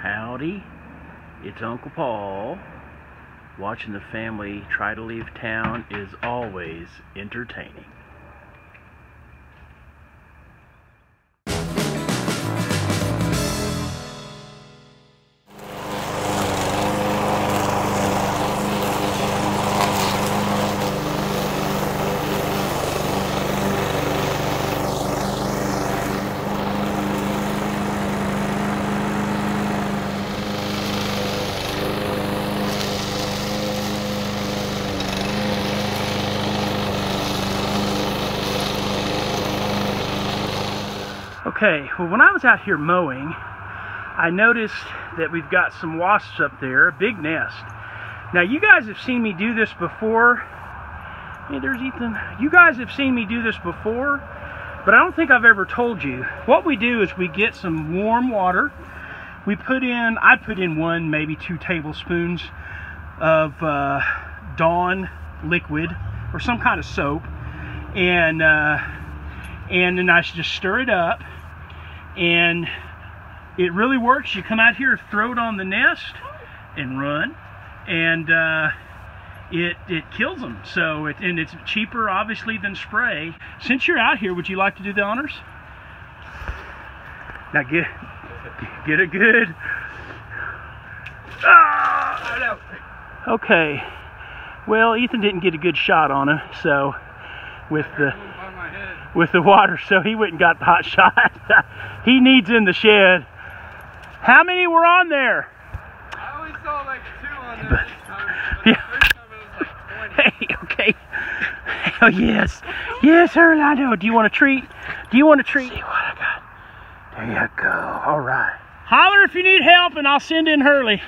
Howdy, it's Uncle Paul. Watching the family try to leave town is always entertaining. Okay, well, when I was out here mowing, I noticed that we've got some wasps up there, a big nest. Now, you guys have seen me do this before. Hey, there's Ethan. You guys have seen me do this before, but I don't think I've ever told you. What we do is we get some warm water. I put in 1, maybe 2 tablespoons of Dawn liquid or some kind of soap, and then I just stir it up. And it really works. You come out here, throw it on the nest, and run, and it kills them. So and it's cheaper, obviously, than spray. Since you're out here, would you like to do the honors? Now get a good. Ah! Okay. Well, Ethan didn't get a good shot on him, so with the water, so he went and got the hot shot. He needs in the shed. How many were on there? I only saw like 2 on there this time. Yeah. The first time it was like 20. Hey, okay. Oh, yes. Yes, Orlando. Do you want a treat? Do you want a treat? See what I got. There you go. All right. Holler if you need help, and I'll send in Hurley.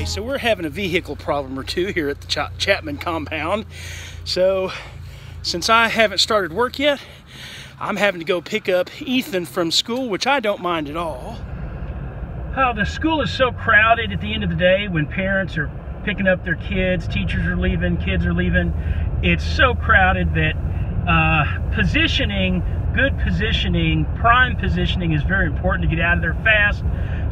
So we're having a vehicle problem or two here at the Chapman compound. So since I haven't started work yet, I'm having to go pick up Ethan from school, which I don't mind at all. Oh, the school is so crowded at the end of the day when parents are picking up their kids, teachers are leaving, kids are leaving. It's so crowded that good positioning, prime positioning is very important to get out of there fast.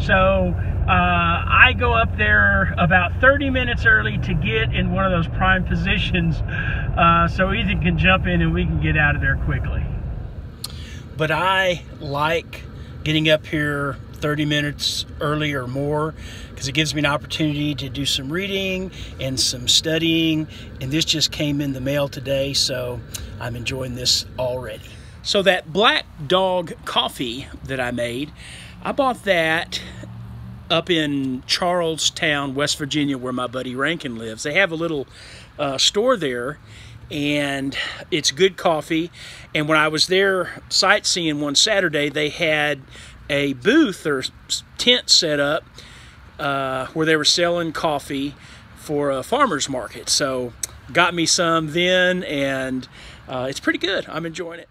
So I go up there about 30 minutes early to get in one of those prime positions so Ethan can jump in and we can get out of there quickly. But I like getting up here 30 minutes early or more because it gives me an opportunity to do some reading and some studying, and this just came in the mail today, so I'm enjoying this already. So that Black Dog coffee that I made, I bought that up in Charlestown, West Virginia, where my buddy Rankin lives. They have a little store there, and it's good coffee. And when I was there sightseeing one Saturday, they had a booth or tent set up where they were selling coffee for a farmer's market. So got me some then, and it's pretty good. I'm enjoying it.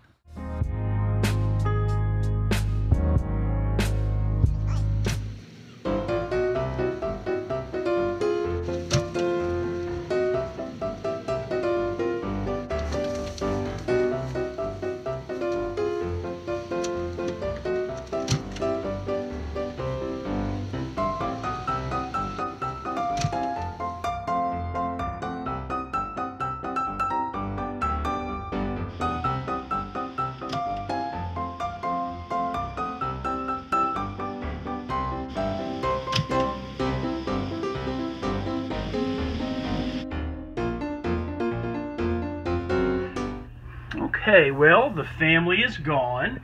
Okay, well, the family is gone.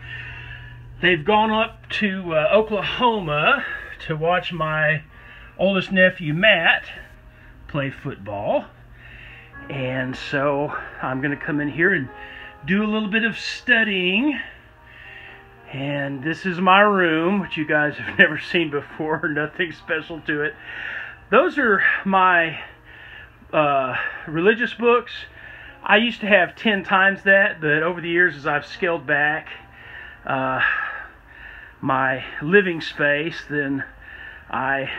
they've gone up to Oklahoma to watch my oldest nephew, Matt, play football. And so I'm going to come in here and do a little bit of studying. And this is my room, which you guys have never seen before. Nothing special to it. Those are my religious books. I used to have 10 times that, but over the years, as I've scaled back my living space, then I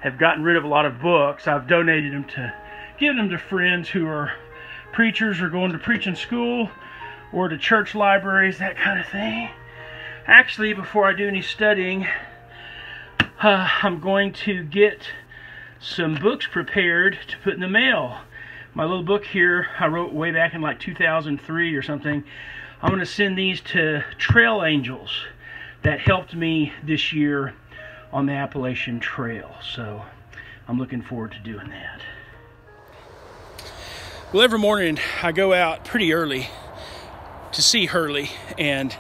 have gotten rid of a lot of books. I've donated them to, given them to friends who are preachers or going to preaching school or to church libraries, that kind of thing. Actually, before I do any studying, I'm going to get some books prepared to put in the mail. My little book here, I wrote way back in like 2003 or something. I'm going to send these to Trail Angels that helped me this year on the Appalachian Trail. So I'm looking forward to doing that. Well, every morning I go out pretty early to see Hurley, and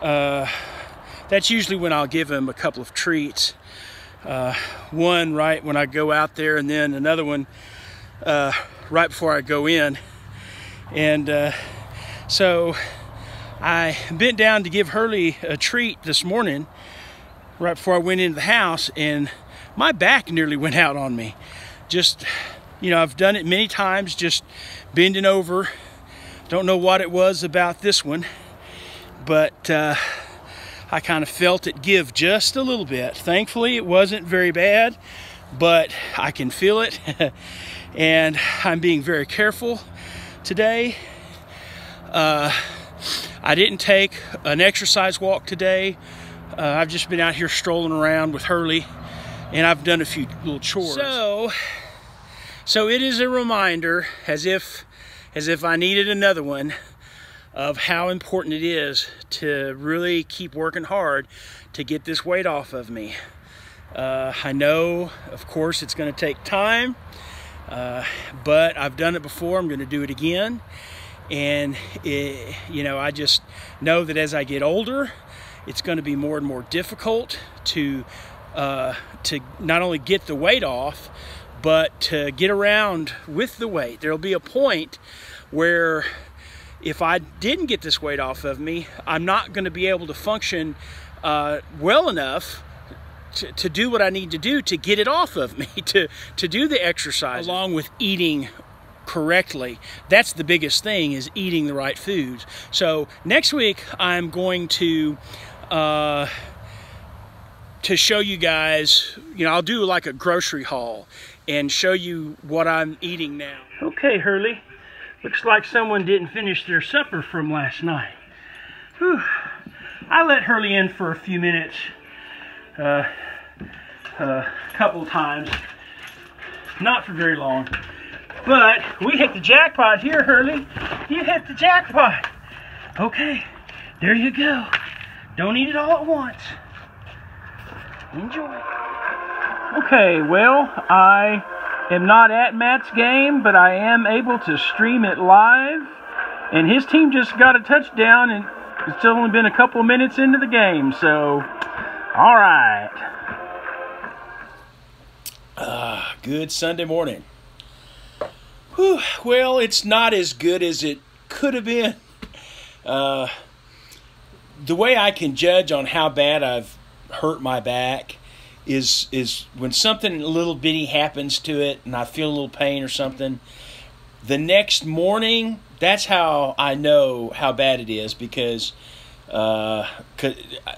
that's usually when I'll give him a couple of treats. One right when I go out there, and then another one right before I go in. And so I bent down to give Hurley a treat this morning right before I went into the house, and my back nearly went out on me. Just, you know, I've done it many times, just bending over. Don't know what it was about this one, but I kind of felt it give just a little bit. Thankfully, it wasn't very bad, but I can feel it. And I'm being very careful today. I didn't take an exercise walk today. I've just been out here strolling around with Hurley, and I've done a few little chores. So it is a reminder, as if I needed another one, of how important it is to really keep working hard to get this weight off of me. I know, of course, it's going to take time, but I've done it before. I'm going to do it again. And, you know, I just know that as I get older, it's going to be more and more difficult to not only get the weight off, but to get around with the weight. There'll be a point where if I didn't get this weight off of me, I'm not going to be able to function well enough to do what I need to do to get it off of me, to do the exercise, along with eating correctly. That's the biggest thing, is eating the right foods. So next week I'm going to show you guys, you know, I'll do like a grocery haul and show you what I'm eating now. Okay, Hurley, looks like someone didn't finish their supper from last night. Whew. I let Hurley in for a few minutes a couple times, not for very long. But we hit the jackpot here, Hurley. You hit the jackpot. Okay, there you go. Don't eat it all at once. Enjoy. Okay, well, I am not at Matt's game, but I am able to stream it live. And his team just got a touchdown, and it's only been a couple of minutes into the game, so all right. Good Sunday morning. Whew, well, it's not as good as it could have been. The way I can judge on how bad I've hurt my back is when something a little bitty happens to it and I feel a little pain or something. The next morning, that's how I know how bad it is, because you know,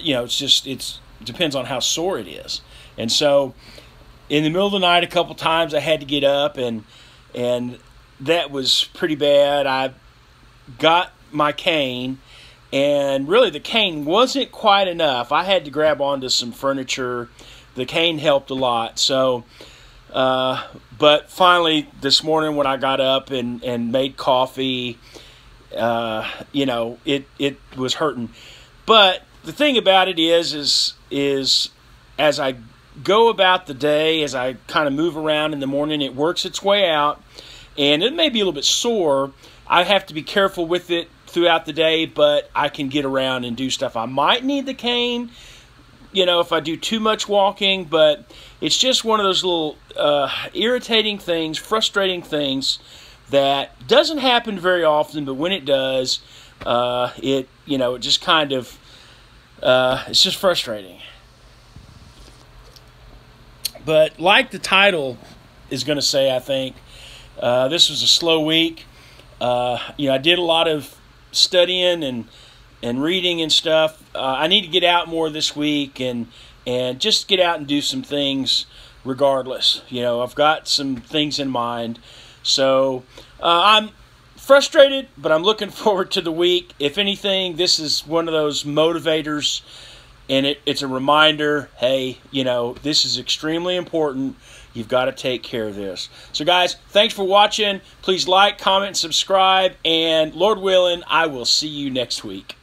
it depends on how sore it is. And so in the middle of the night, a couple times I had to get up, and that was pretty bad. I got my cane, and really the cane wasn't quite enough. I had to grab onto some furniture. The cane helped a lot. So, but finally this morning when I got up and made coffee, you know, it was hurting. But the thing about it is as I go about the day, as I kind of move around in the morning, it works its way out, and it may be a little bit sore. I have to be careful with it throughout the day, but I can get around and do stuff. I might need the cane, you know, if I do too much walking, but it's just one of those little irritating things, frustrating things that doesn't happen very often, but when it does, it just kind of, it's just frustrating. But like the title is going to say, I think, this was a slow week. I did a lot of studying and reading and stuff. I need to get out more this week and just get out and do some things regardless. I've got some things in mind. So I'm frustrated, but I'm looking forward to the week. If anything, this is one of those motivators, and it's a reminder, hey, this is extremely important. You've got to take care of this. So, guys, thanks for watching. Please like, comment, subscribe, and Lord willing, I will see you next week.